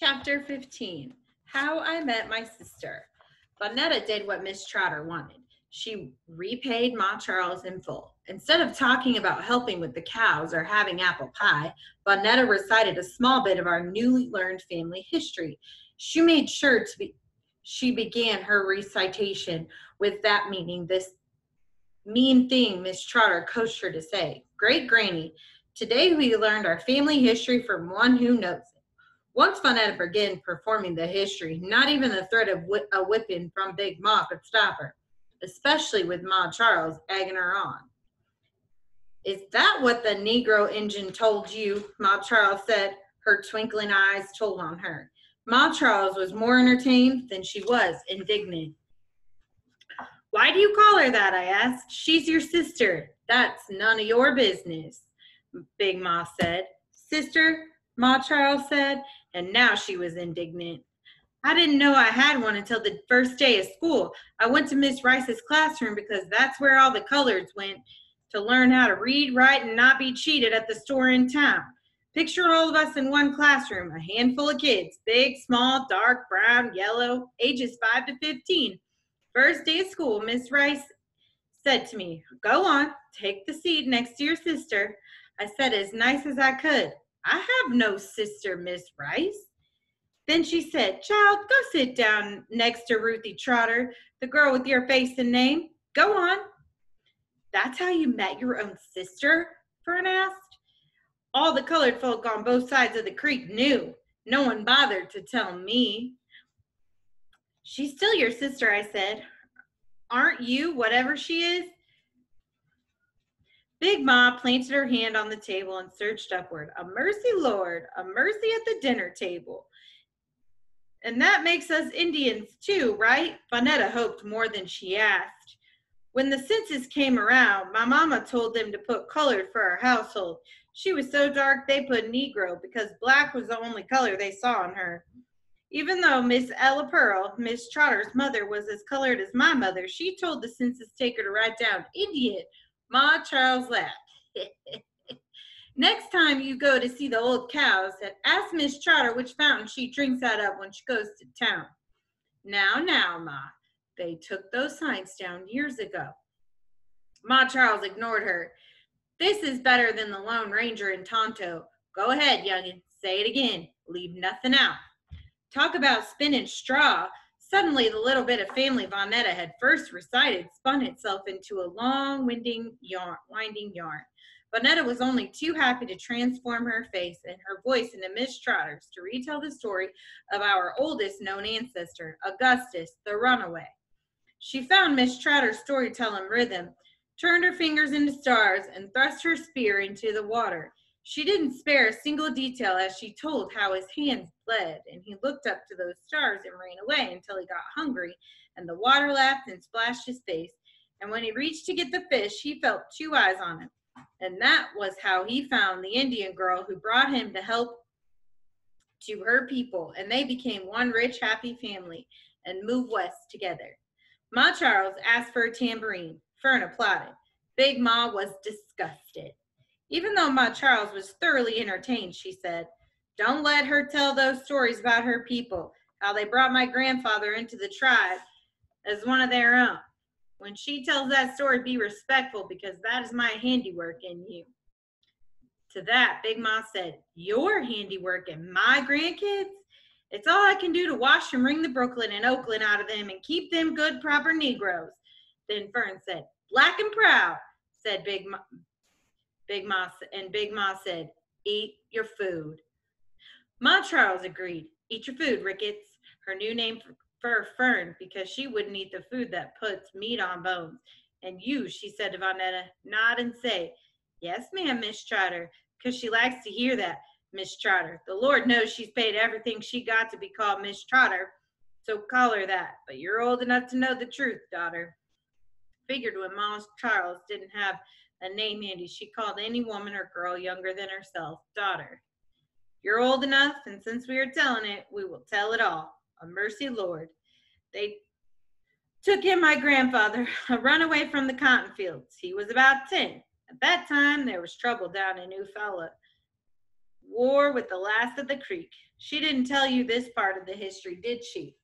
Chapter 15, How I Met My Sister. Vonetta did what Miss Trotter wanted. She repaid Ma Charles in full. Instead of talking about helping with the cows or having apple pie, Vonetta recited a small bit of our newly learned family history. She made sure she began her recitation with that meaning, this mean thing Miss Trotter coached her to say. Great Granny, today we learned our family history from one who knows it. Once Vonetta began performing the history, not even the threat of a whipping from Big Ma could stop her, especially with Ma Charles egging her on. Is that what the Negro Injun told you? Ma Charles said. Her twinkling eyes told on her. Ma Charles was more entertained than she was indignant. Why do you call her that? I asked. She's your sister. That's none of your business, Big Ma said. Sister? Ma Charles said, and now she was indignant. I didn't know I had one until the first day of school. I went to Miss Rice's classroom because that's where all the coloreds went to learn how to read, write, and not be cheated at the store in town. Picture all of us in one classroom, a handful of kids, big, small, dark, brown, yellow, ages 5 to 15. First day of school, Miss Rice said to me, go on, take the seat next to your sister. I said as nice as I could, I have no sister, Miss Rice. Then she said, child, go sit down next to Ruthie Trotter, the girl with your face and name. Go on. That's how you met your own sister? Fern asked. All the colored folk on both sides of the creek knew. No one bothered to tell me. She's still your sister, I said. Aren't you whatever she is? Big Ma planted her hand on the table and searched upward. A mercy, Lord, a mercy at the dinner table. And that makes us Indians too, right? Vonetta hoped more than she asked. When the census came around, my mama told them to put colored for our household. She was so dark they put Negro because black was the only color they saw in her. Even though Miss Ella Pearl, Miss Trotter's mother, was as colored as my mother, she told the census taker to write down Indian. Ma Charles laughed. Next time you go to see the old cows, ask Miss Trotter which fountain she drinks out of when she goes to town. Now, Ma, they took those signs down years ago. Ma Charles ignored her. This is better than the Lone Ranger in Tonto. Go ahead, youngin', say it again. Leave nothing out. Talk about spinning straw. Suddenly, the little bit of family Vonetta had first recited spun itself into a long, winding yarn. Vonetta was only too happy to transform her face and her voice into Miss Trotter's to retell the story of our oldest known ancestor, Augustus, the runaway. She found Miss Trotter's storytelling rhythm, turned her fingers into stars, and thrust her spear into the water. She didn't spare a single detail as she told how his hands bled, and he looked up to those stars and ran away until he got hungry, and the water laughed and splashed his face. And when he reached to get the fish, he felt two eyes on him. And that was how he found the Indian girl who brought him to help to her people, and they became one rich, happy family and moved west together. Ma Charles asked for a tambourine. Fern applauded. Big Ma was disgusted. Even though Ma Charles was thoroughly entertained, she said, don't let her tell those stories about her people, how they brought my grandfather into the tribe as one of their own. When she tells that story, be respectful because that is my handiwork in you. To that, Big Ma said, your handiwork and my grandkids? It's all I can do to wash and wring the Brooklyn and Oakland out of them and keep them good, proper Negroes. Then Fern said, black and proud, said Big Ma, and Big Ma said, eat your food. Ma Charles agreed. Eat your food, Ricketts, her new name for Fern, because she wouldn't eat the food that puts meat on bones. And you, she said to Vonetta, nod and say, yes, ma'am, Miss Trotter, because she likes to hear that, Miss Trotter. The Lord knows she's paid everything she got to be called Miss Trotter, so call her that. But you're old enough to know the truth, daughter. Figured when Ma Charles didn't have a name handy, she called any woman or girl younger than herself daughter. You're old enough, and since we are telling it, we will tell it all. A mercy, Lord. They took in my grandfather, a runaway from the cotton fields. He was about 10. At that time, there was trouble down in Eufaula. War with the last of the Creek. She didn't tell you this part of the history, did she?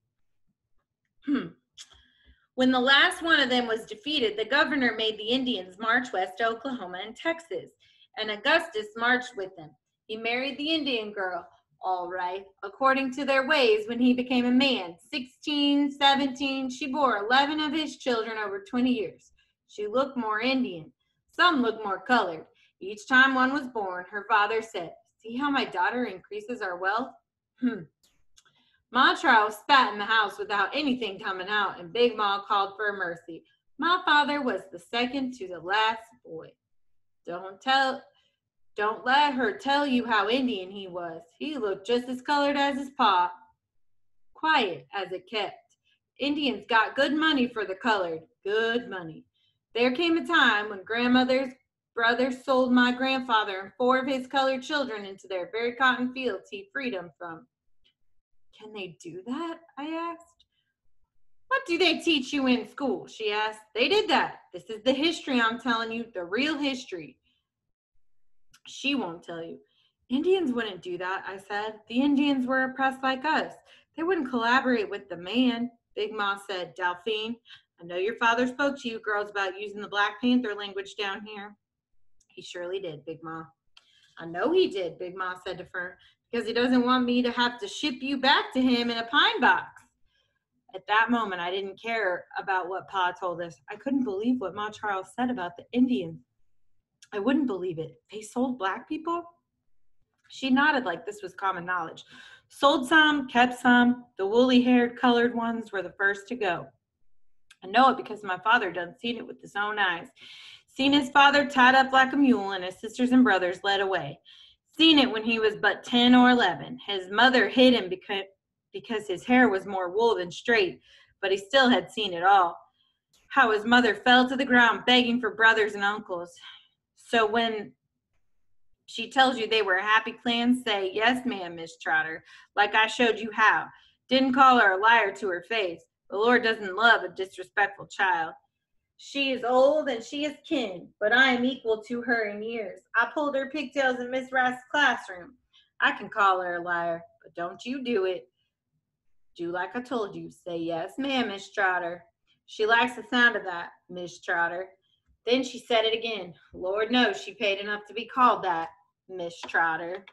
When the last one of them was defeated, the governor made the Indians march west to Oklahoma and Texas, and Augustus marched with them. He married the Indian girl, all right, according to their ways when he became a man. 16, 17, she bore 11 of his children over 20 years. She looked more Indian. Some looked more colored. Each time one was born, her father said, "See how my daughter increases our wealth?" Ma Charles spat in the house without anything coming out, and Big Ma called for mercy. My father was the second to the last boy. Don't let her tell you how Indian he was. He looked just as colored as his pa. Quiet as it kept. Indians got good money for the colored. Good money. There came a time when grandmother's brothers sold my grandfather and 4 of his colored children into their very cotton fields he freed them from. Can they do that? I asked. What do they teach you in school? She asked. They did that. This is the history I'm telling you, the real history. She won't tell you. Indians wouldn't do that, I said. The Indians were oppressed like us. They wouldn't collaborate with the man. Big Ma said, Delphine, I know your father spoke to you girls about using the Black Panther language down here. He surely did, Big Ma. I know he did, Big Ma said to Fern, because he doesn't want me to have to ship you back to him in a pine box. At that moment, I didn't care about what Pa told us. I couldn't believe what Ma Charles said about the Indians. I wouldn't believe it. They sold Black people? She nodded like this was common knowledge. Sold some, kept some. The woolly-haired colored ones were the first to go. I know it because my father done seen it with his own eyes. Seen his father tied up like a mule and his sisters and brothers led away. Seen it when he was but 10 or 11. His mother hid him because his hair was more wool than straight, but he still had seen it all. How his mother fell to the ground begging for brothers and uncles. So when she tells you they were a happy clan, say, yes, ma'am, Miss Trotter, like I showed you how. Didn't call her a liar to her face. The Lord doesn't love a disrespectful child. She is old and she is kin, but I am equal to her in years. I pulled her pigtails in Miss Rice's classroom. I can call her a liar, but don't you do it. Do like I told you. Say, yes, ma'am, Miss Trotter. She likes the sound of that, Miss Trotter. Then she said it again. Lord knows she paid enough to be called that, Miss Trotter.